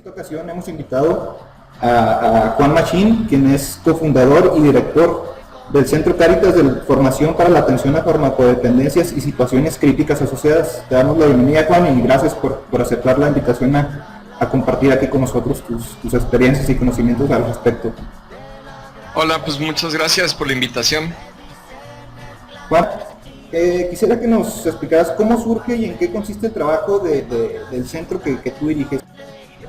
esta ocasión hemos invitado a Juan Machín, quien es cofundador y director del Centro Cáritas de Formación para la Atención a Farmacodependencias y Situaciones Críticas Asociadas. Te damos la bienvenida, Juan, y gracias por aceptar la invitación a compartir aquí con nosotros tus experiencias y conocimientos al respecto. Hola, pues muchas gracias por la invitación. Juan, quisiera que nos explicaras cómo surge y en qué consiste el trabajo del centro que tú diriges.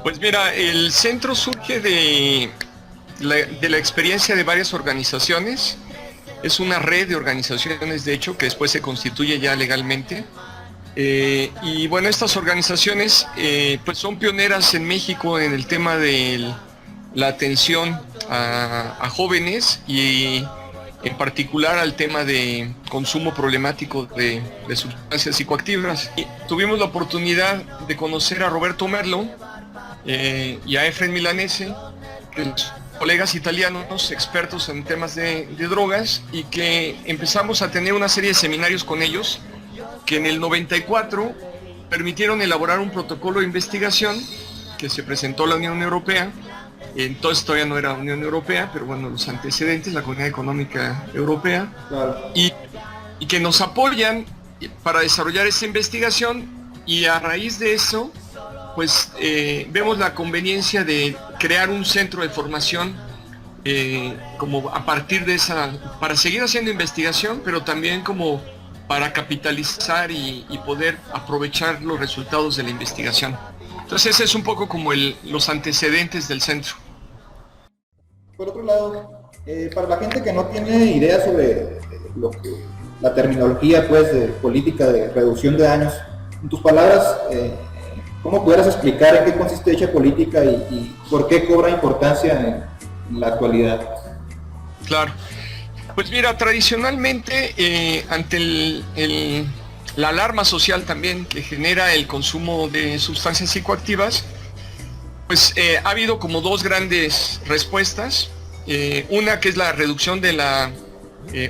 Pues mira, el centro surge de la experiencia de varias organizaciones. Es una red de organizaciones, de hecho, que después se constituye ya legalmente. Y bueno, estas organizaciones pues son pioneras en México en el tema de la atención a jóvenes y en particular al tema de consumo problemático de sustancias psicoactivas. Y tuvimos la oportunidad de conocer a Roberto Merlo y a Efren Milanese, que son colegas italianos expertos en temas de drogas, y que empezamos a tener una serie de seminarios con ellos que en el 94 permitieron elaborar un protocolo de investigación que se presentó a la Unión Europea. Entonces todavía no era Unión Europea, pero bueno, los antecedentes, la Comunidad Económica Europea, claro. y que nos apoyan para desarrollar esta investigación, y a raíz de eso pues vemos la conveniencia de crear un centro de formación como a partir de esa, para seguir haciendo investigación, pero también como para capitalizar y poder aprovechar los resultados de la investigación. Entonces ese es un poco como los antecedentes del centro. Por otro lado, para la gente que no tiene idea sobre la terminología pues de política de reducción de daños, en tus palabras, ¿cómo pudieras explicar en qué consiste dicha política y por qué cobra importancia en la actualidad? Claro. Pues mira, tradicionalmente ante la alarma social también que genera el consumo de sustancias psicoactivas, pues ha habido como dos grandes respuestas. Una que es la reducción de la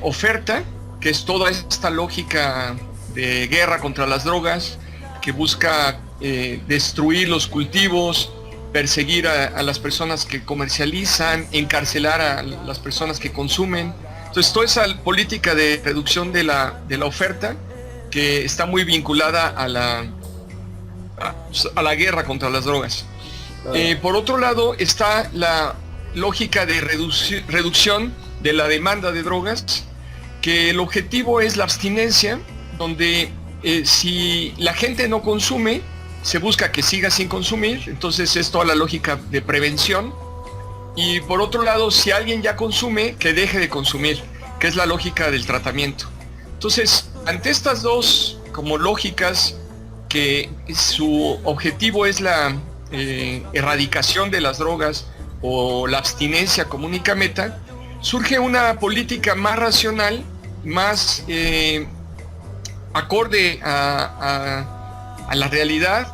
oferta, que es toda esta lógica de guerra contra las drogas, que busca destruir los cultivos, perseguir a las personas que comercializan, encarcelar a las personas que consumen. Entonces toda esa política de reducción de la oferta, que está muy vinculada a la guerra contra las drogas. Por otro lado está la lógica de reducción de la demanda de drogas, que el objetivo es la abstinencia, donde si la gente no consume, se busca que siga sin consumir. Entonces es toda la lógica de prevención. Y por otro lado, si alguien ya consume, que deje de consumir, que es la lógica del tratamiento. Entonces, ante estas dos como lógicas, que su objetivo es la erradicación de las drogas o la abstinencia como única meta, surge una política más racional, más acorde a la realidad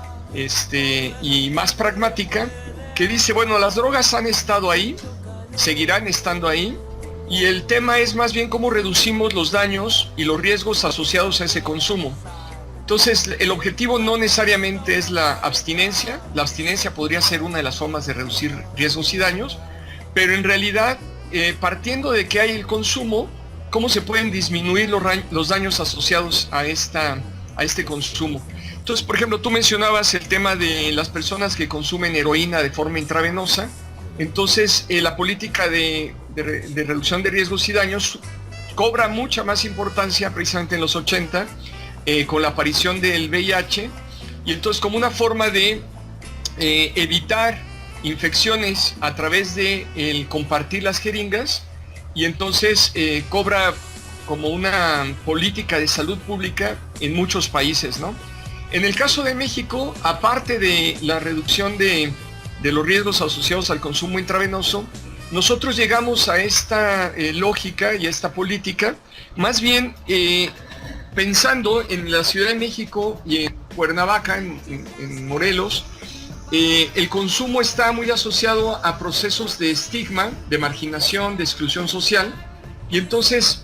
y más pragmática, que dice, bueno, las drogas han estado ahí, seguirán estando ahí, y el tema es más bien cómo reducimos los daños y los riesgos asociados a ese consumo. Entonces, el objetivo no necesariamente es la abstinencia podría ser una de las formas de reducir riesgos y daños, pero en realidad, partiendo de que hay el consumo, ¿cómo se pueden disminuir los daños asociados a este consumo? Entonces, por ejemplo, tú mencionabas el tema de las personas que consumen heroína de forma intravenosa. Entonces, la política de reducción de riesgos y daños cobra mucha más importancia precisamente en los 80, con la aparición del VIH, y entonces como una forma de evitar infecciones a través de el compartir las jeringas, y entonces cobra como una política de salud pública en muchos países, ¿no? En el caso de México, aparte de la reducción de los riesgos asociados al consumo intravenoso, nosotros llegamos a esta lógica y a esta política, más bien pensando en la Ciudad de México y en Cuernavaca, en Morelos. El consumo está muy asociado a procesos de estigma, de marginación, de exclusión social, y entonces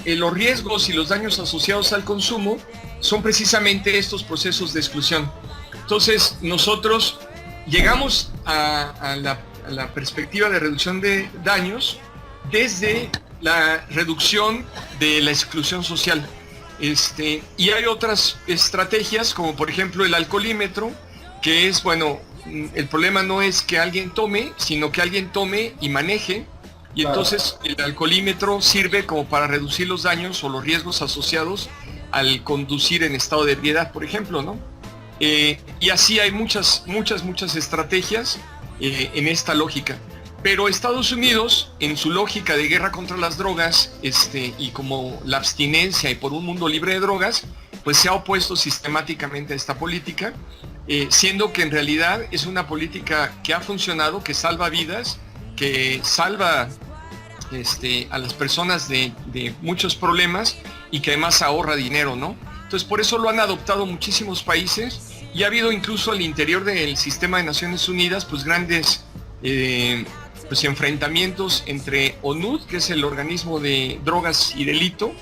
los riesgos y los daños asociados al consumo son precisamente estos procesos de exclusión. Entonces nosotros llegamos a la perspectiva de reducción de daños desde la reducción de la exclusión social. Y hay otras estrategias, como por ejemplo el alcoholímetro, que es, bueno, el problema no es que alguien tome, sino que alguien tome y maneje, y entonces el alcoholímetro sirve como para reducir los daños o los riesgos asociados al conducir en estado de ebriedad, por ejemplo, ¿no? Y así hay muchas estrategias en esta lógica. Pero Estados Unidos, en su lógica de guerra contra las drogas, y como la abstinencia y por un mundo libre de drogas, pues se ha opuesto sistemáticamente a esta política, siendo que en realidad es una política que ha funcionado, que salva vidas, que salva a las personas de muchos problemas y que además ahorra dinero, ¿no? Entonces por eso lo han adoptado muchísimos países, y ha habido incluso al interior del sistema de Naciones Unidas pues grandes pues enfrentamientos entre ONUD, que es el organismo de drogas y delito,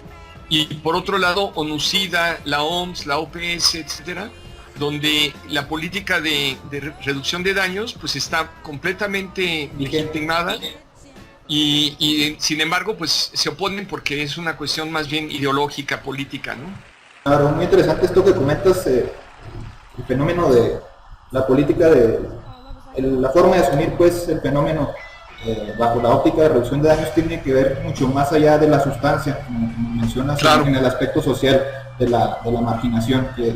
y por otro lado ONUCIDA, la OMS, la OPS, etcétera, donde la política de reducción de daños pues está completamente legitimada, y sin embargo pues se oponen porque es una cuestión más bien ideológica, política, ¿no? Claro, muy interesante esto que comentas, el fenómeno de la política la forma de asumir pues el fenómeno bajo la óptica de reducción de daños tiene que ver mucho más allá de la sustancia, como mencionas, claro, en el aspecto social de la marginación que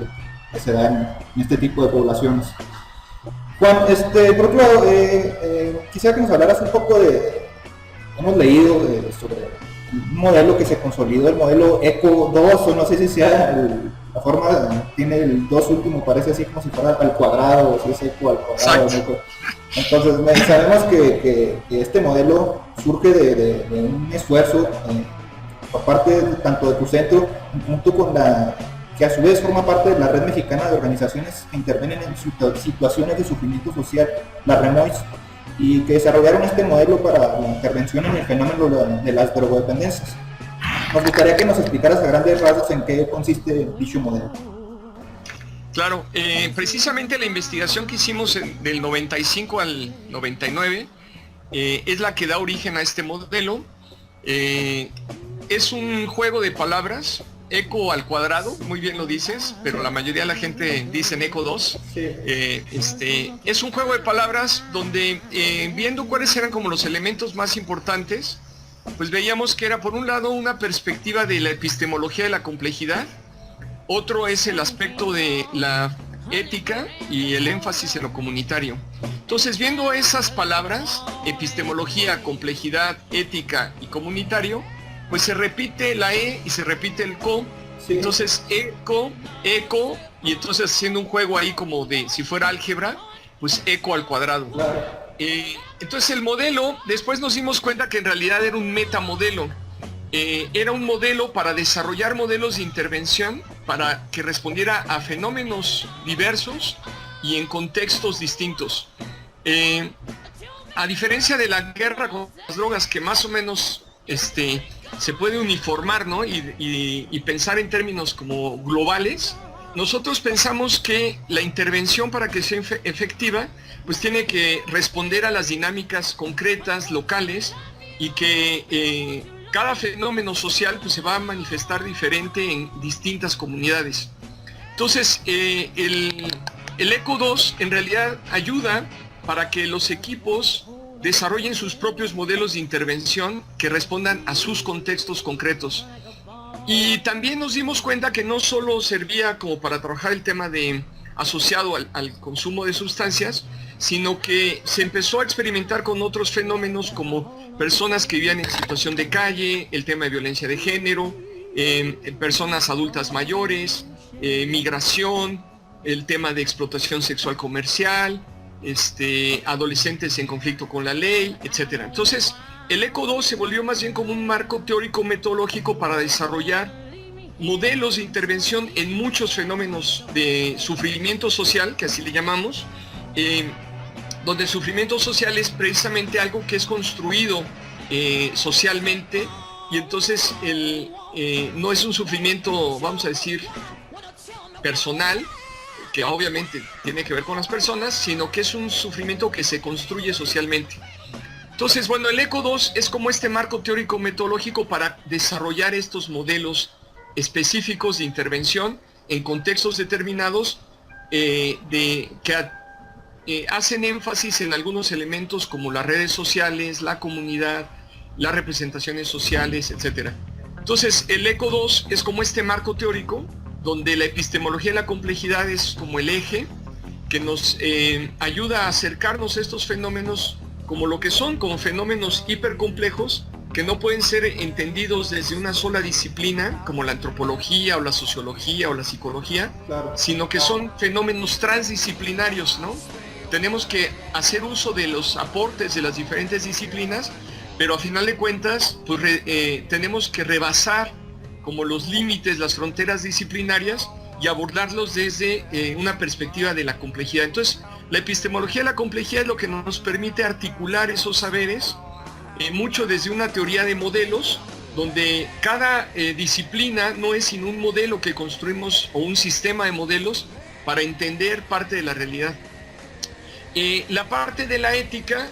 se da en este tipo de poblaciones. Juan, por otro lado, quisiera que nos hablaras un poco hemos leído sobre un modelo que se consolidó, el modelo ECO 2, o no sé si sea la forma, tiene el 2 último, parece así como si fuera al cuadrado, o si es ECO al cuadrado. Entonces sabemos que este modelo surge de un esfuerzo por parte tanto de tu centro, junto con que a su vez forma parte de la Red Mexicana de Organizaciones que intervienen en situaciones de sufrimiento social, la REMOIS, y que desarrollaron este modelo para la intervención en el fenómeno de las drogodependencias. Nos gustaría que nos explicaras a grandes rasgos en qué consiste dicho modelo. Claro, precisamente la investigación que hicimos del 95 al 99 es la que da origen a este modelo. Es un juego de palabras, ECO al cuadrado, muy bien lo dices, pero la mayoría de la gente dice ECO 2. Sí. Es un juego de palabras donde, viendo cuáles eran como los elementos más importantes, pues veíamos que era por un lado una perspectiva de la epistemología de la complejidad, otro es el aspecto de la ética y el énfasis en lo comunitario. Entonces, viendo esas palabras, epistemología, complejidad, ética y comunitario, pues se repite la E y se repite el CO. Sí. Entonces, eco, y entonces haciendo un juego ahí como de si fuera álgebra, pues ECO al cuadrado. Claro. Entonces el modelo, después nos dimos cuenta que en realidad era un metamodelo. Era un modelo para desarrollar modelos de intervención para que respondiera a fenómenos diversos y en contextos distintos. A diferencia de la guerra con las drogas, que más o menos se puede uniformar, ¿no? y pensar en términos como globales, nosotros pensamos que la intervención, para que sea efectiva, pues tiene que responder a las dinámicas concretas, locales, y que cada fenómeno social pues se va a manifestar diferente en distintas comunidades. Entonces, el ECO 2 en realidad ayuda para que los equipos desarrollen sus propios modelos de intervención que respondan a sus contextos concretos. Y también nos dimos cuenta que no solo servía como para trabajar el tema asociado al consumo de sustancias, sino que se empezó a experimentar con otros fenómenos como personas que vivían en situación de calle, el tema de violencia de género, personas adultas mayores, migración, el tema de explotación sexual comercial, adolescentes en conflicto con la ley, etc. Entonces, el ECO 2 se volvió más bien como un marco teórico metodológico para desarrollar modelos de intervención en muchos fenómenos de sufrimiento social, que así le llamamos, donde el sufrimiento social es precisamente algo que es construido socialmente, y entonces no es un sufrimiento, vamos a decir, personal, que obviamente tiene que ver con las personas, sino que es un sufrimiento que se construye socialmente. Entonces, bueno, el ECO 2 es como este marco teórico metodológico para desarrollar estos modelos específicos de intervención en contextos determinados que hacen énfasis en algunos elementos como las redes sociales, la comunidad, las representaciones sociales, etc. Entonces, el ECO 2 es como este marco teórico donde la epistemología de la complejidad es como el eje que nos ayuda a acercarnos a estos fenómenos como lo que son, como fenómenos hipercomplejos que no pueden ser entendidos desde una sola disciplina, como la antropología o la sociología o la psicología, Claro. sino que son fenómenos transdisciplinarios, ¿no? Tenemos que hacer uso de los aportes de las diferentes disciplinas, pero a final de cuentas, pues tenemos que rebasar como los límites, las fronteras disciplinarias y abordarlos desde una perspectiva de la complejidad. Entonces, la epistemología de la complejidad es lo que nos permite articular esos saberes, mucho desde una teoría de modelos, donde cada disciplina no es sino un modelo que construimos o un sistema de modelos para entender parte de la realidad. La parte de la ética,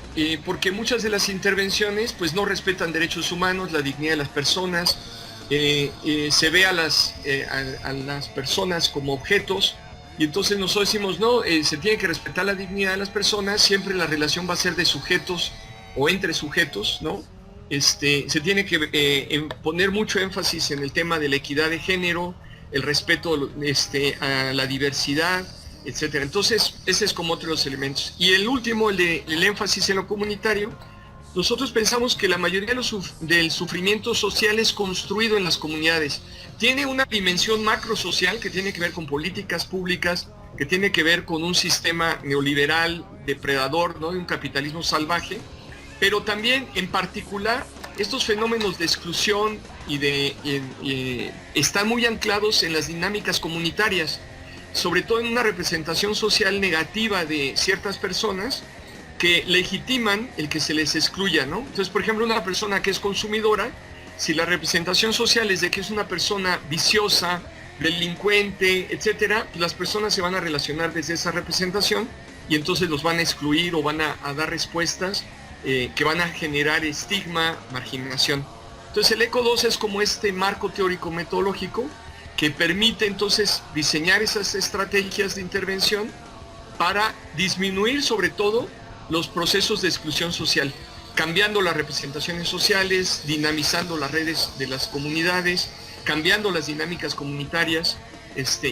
porque muchas de las intervenciones pues no respetan derechos humanos, la dignidad de las personas, se ve a las personas como objetos, y entonces nosotros decimos, no, se tiene que respetar la dignidad de las personas, siempre la relación va a ser de sujetos o entre sujetos, ¿no? Se tiene que poner mucho énfasis en el tema de la equidad de género, el respeto a la diversidad, etcétera. Entonces, ese es como otro de los elementos. Y el último, el énfasis en lo comunitario. Nosotros pensamos que la mayoría del sufrimiento social es construido en las comunidades. Tiene una dimensión macrosocial que tiene que ver con políticas públicas, que tiene que ver con un sistema neoliberal, depredador, ¿no? De un capitalismo salvaje, pero también, en particular, estos fenómenos de exclusión están muy anclados en las dinámicas comunitarias, sobre todo en una representación social negativa de ciertas personas que legitiman el que se les excluya, ¿no? Entonces, por ejemplo, una persona que es consumidora, si la representación social es de que es una persona viciosa, delincuente, etcétera, pues las personas se van a relacionar desde esa representación y entonces los van a excluir o van a dar respuestas que van a generar estigma, marginación. Entonces, el ECO 2 es como este marco teórico metodológico que permite entonces diseñar esas estrategias de intervención para disminuir sobre todo los procesos de exclusión social, cambiando las representaciones sociales, dinamizando las redes de las comunidades, cambiando las dinámicas comunitarias,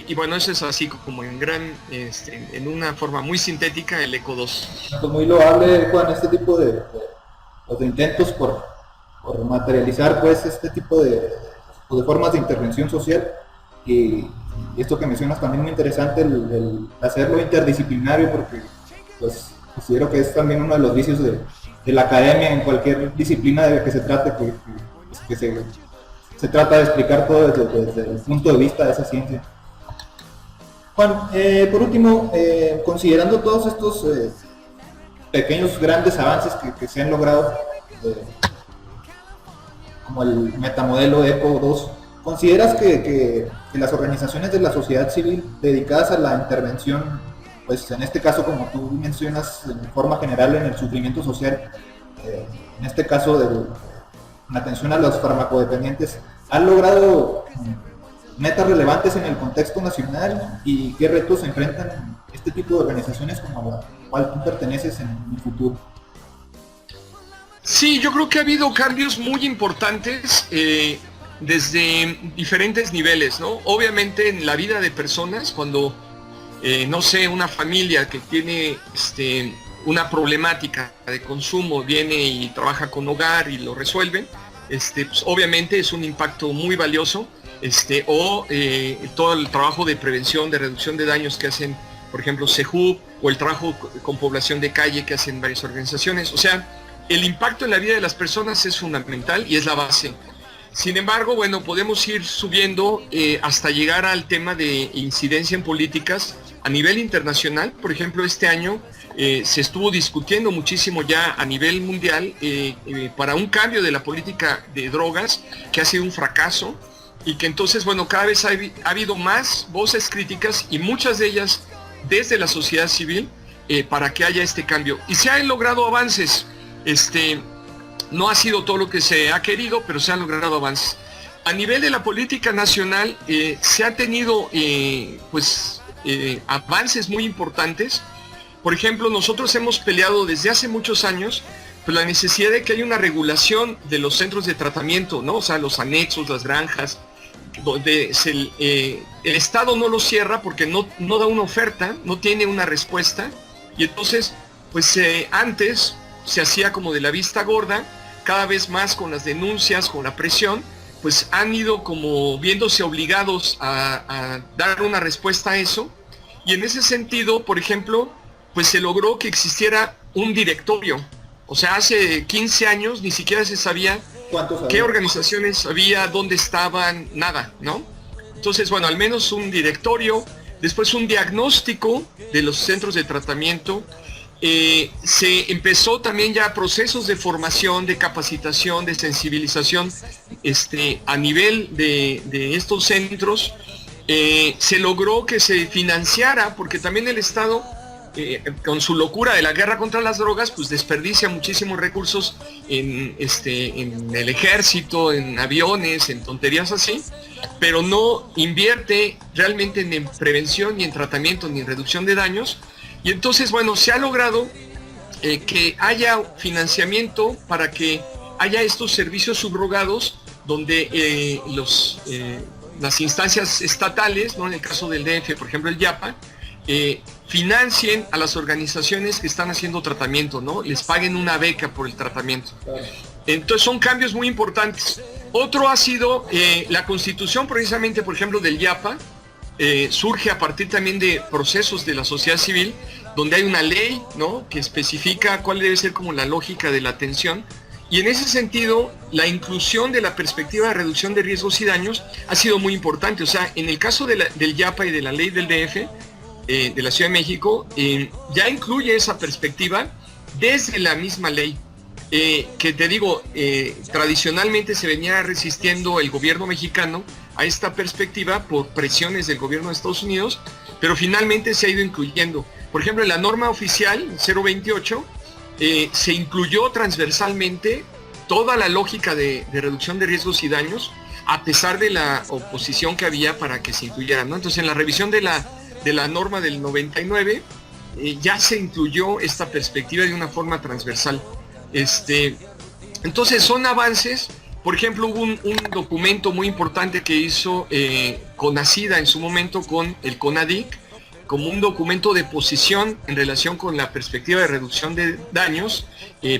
y bueno, eso es así como en una forma muy sintética el ECO 2. Muy loable, Juan, este tipo de intentos por materializar pues este tipo de formas de intervención social, y esto que mencionas también muy interesante, el hacerlo interdisciplinario, porque pues considero que es también uno de los vicios de la academia en cualquier disciplina de la que se trate, que se trata de explicar todo desde el punto de vista de esa ciencia. Juan, por último, considerando todos estos pequeños grandes avances que se han logrado, como el metamodelo ECO 2, ¿consideras que las organizaciones de la sociedad civil dedicadas a la intervención, pues en este caso, como tú mencionas, de forma general en el sufrimiento social, en este caso de la atención a los farmacodependientes, han logrado metas relevantes en el contexto nacional, y qué retos enfrentan este tipo de organizaciones como a la cual tú perteneces en el futuro? Sí, yo creo que ha habido cambios muy importantes desde diferentes niveles, ¿no? Obviamente en la vida de personas, cuando no sé, una familia que tiene una problemática de consumo viene y trabaja con hogar y lo resuelven, pues obviamente es un impacto muy valioso, o todo el trabajo de prevención, de reducción de daños que hacen, por ejemplo, CEJUV, o el trabajo con población de calle que hacen varias organizaciones. O sea, el impacto en la vida de las personas es fundamental y es la base. Sin embargo, bueno, podemos ir subiendo hasta llegar al tema de incidencia en políticas a nivel internacional. Por ejemplo, este año se estuvo discutiendo muchísimo ya a nivel mundial para un cambio de la política de drogas, que ha sido un fracaso, y que entonces, bueno, cada vez ha habido más voces críticas, y muchas de ellas desde la sociedad civil para que haya este cambio. Y se han logrado avances. No ha sido todo lo que se ha querido, pero se han logrado avances. A nivel de la política nacional se han tenido avances muy importantes. Por ejemplo, nosotros hemos peleado desde hace muchos años pues, la necesidad de que haya una regulación de los centros de tratamiento, ¿no? O sea, los anexos, las granjas, donde el Estado no lo cierra porque no da una oferta, no tiene una respuesta, y entonces, pues antes se hacía como de la vista gorda, cada vez más con las denuncias, con la presión, pues han ido como viéndose obligados a dar una respuesta a eso, y en ese sentido, por ejemplo, pues se logró que existiera un directorio. O sea, hace 15 años ni siquiera se sabía qué organizaciones había, dónde estaban, nada, ¿no? Entonces, bueno, al menos un directorio, después un diagnóstico de los centros de tratamiento. Se empezó también ya procesos de formación, de capacitación, de sensibilización a nivel de estos centros. Se logró que se financiara, porque también el Estado, con su locura de la guerra contra las drogas, pues desperdicia muchísimos recursos en el ejército, en aviones, en tonterías así, pero no invierte realmente ni en prevención, ni en tratamiento, ni en reducción de daños. Y entonces, bueno, se ha logrado que haya financiamiento para que haya estos servicios subrogados donde las instancias estatales, ¿no? En el caso del DF, por ejemplo el YAPA, financien a las organizaciones que están haciendo tratamiento, ¿no? Les paguen una beca por el tratamiento. Entonces son cambios muy importantes. Otro ha sido la constitución precisamente, por ejemplo, del YAPA, surge a partir también de procesos de la sociedad civil, donde hay una ley, ¿no? Que especifica cuál debe ser como la lógica de la atención. Y en ese sentido, la inclusión de la perspectiva de reducción de riesgos y daños ha sido muy importante. O sea, en el caso del YAPA y de la ley del DF, de la Ciudad de México, ya incluye esa perspectiva desde la misma ley. Que te digo, tradicionalmente se venía resistiendo el gobierno mexicano a esta perspectiva por presiones del gobierno de Estados Unidos, pero finalmente se ha ido incluyendo. Por ejemplo, en la norma oficial 028 se incluyó transversalmente toda la lógica de reducción de riesgos y daños, a pesar de la oposición que había para que se incluyera, ¿no? Entonces, en la revisión de la norma del 99 ya se incluyó esta perspectiva de una forma transversal. Entonces son avances. Por ejemplo, hubo un documento muy importante que hizo CONACYDA en su momento con el CONADIC, como un documento de posición en relación con la perspectiva de reducción de daños,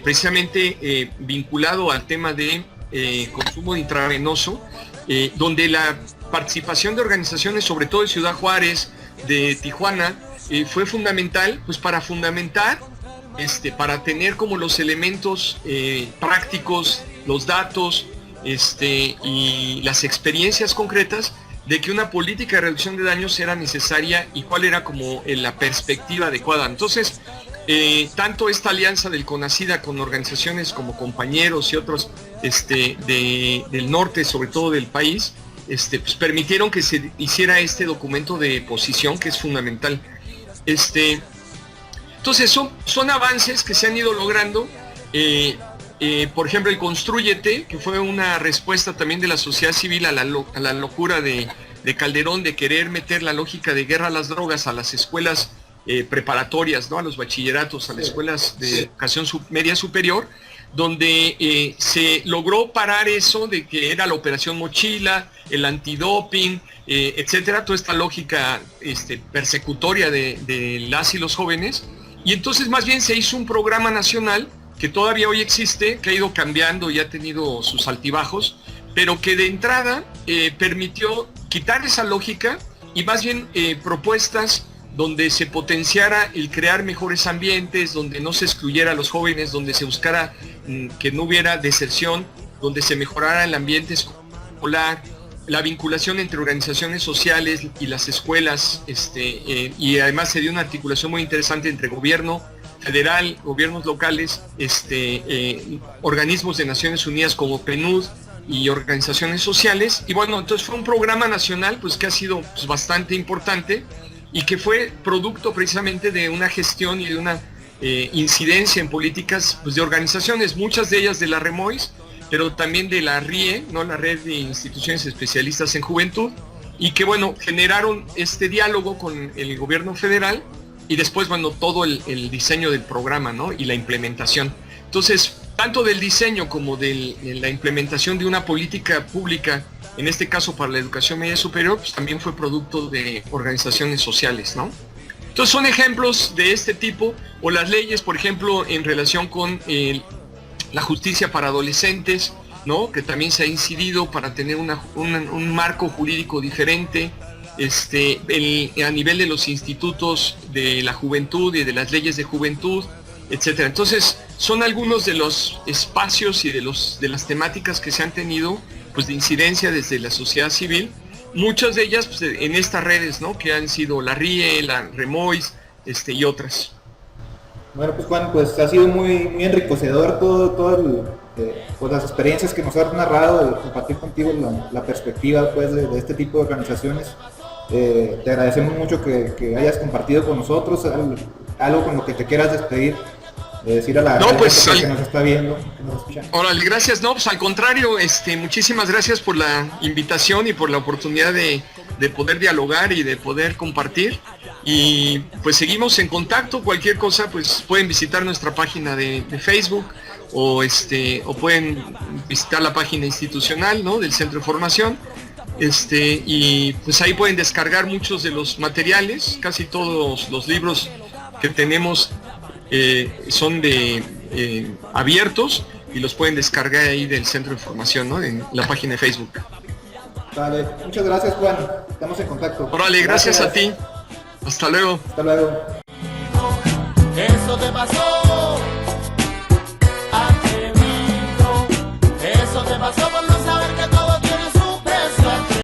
precisamente vinculado al tema de consumo de intravenoso, donde la participación de organizaciones, sobre todo de Ciudad Juárez, de Tijuana, fue fundamental, pues para fundamentar, para tener como los elementos prácticos, los datos y las experiencias concretas de que una política de reducción de daños era necesaria y cuál era como la perspectiva adecuada. Entonces, tanto esta alianza del CONACYDA con organizaciones como Compañeros y otros del norte, sobre todo del país, pues permitieron que se hiciera este documento de posición que es fundamental. Entonces son avances que se han ido logrando. Por ejemplo, el Constrúyete, que fue una respuesta también de la sociedad civil a la locura de Calderón de querer meter la lógica de guerra a las drogas a las escuelas preparatorias, ¿no? A los bachilleratos, a las escuelas de educación media superior, donde se logró parar eso de que era la operación mochila, el antidoping, etcétera, toda esta lógica persecutoria de las y los jóvenes. Y entonces más bien se hizo un programa nacional que todavía hoy existe, que ha ido cambiando y ha tenido sus altibajos, pero que de entrada permitió quitar esa lógica y más bien propuestas donde se potenciara el crear mejores ambientes, donde no se excluyera a los jóvenes, donde se buscara que no hubiera deserción, donde se mejorara el ambiente escolar, la vinculación entre organizaciones sociales y las escuelas, y además se dio una articulación muy interesante entre gobierno federal, gobiernos locales, organismos de Naciones Unidas como PNUD y organizaciones sociales. Y bueno, entonces fue un programa nacional pues que ha sido pues, bastante importante y que fue producto precisamente de una gestión y de una incidencia en políticas pues, de organizaciones, muchas de ellas de la REMOIS, pero también de la RIE, ¿no? La Red de Instituciones Especialistas en Juventud, y que bueno, generaron este diálogo con el gobierno federal y después bueno, todo el diseño del programa, ¿no? Y la implementación. Entonces, tanto del diseño como de la implementación de una política pública, en este caso para la educación media superior, pues también fue producto de organizaciones sociales, ¿no? Entonces son ejemplos de este tipo, o las leyes, por ejemplo, en relación con la justicia para adolescentes, ¿no? Que también se ha incidido para tener un marco jurídico diferente, a nivel de los institutos de la juventud y de las leyes de juventud, etcétera. Entonces, son algunos de los espacios y de las temáticas que se han tenido, pues, de incidencia desde la sociedad civil, muchas de ellas pues, en estas redes, ¿no? Que han sido la RIE, la REMOIS, y otras. Bueno, pues Juan, pues ha sido muy, muy enriquecedor pues las experiencias que nos has narrado, de compartir contigo la perspectiva pues de este tipo de organizaciones. Te agradecemos mucho que hayas compartido con nosotros algo con lo que te quieras despedir, decir a la gente que nos está viendo, que nos escucha. Órale, gracias. No, pues al contrario, muchísimas gracias por la invitación y por la oportunidad de poder dialogar y de poder compartir. Y pues seguimos en contacto. Cualquier cosa, pues pueden visitar nuestra página de Facebook o pueden visitar la página institucional, ¿no? Del Centro de Formación. Y pues ahí pueden descargar muchos de los materiales, casi todos los libros que tenemos son abiertos y los pueden descargar ahí del Centro de Formación, ¿no? En la página de Facebook. Vale, muchas gracias Juan, estamos en contacto. Órale, gracias a ti. Hasta luego. Hasta luego. Eso te pasó.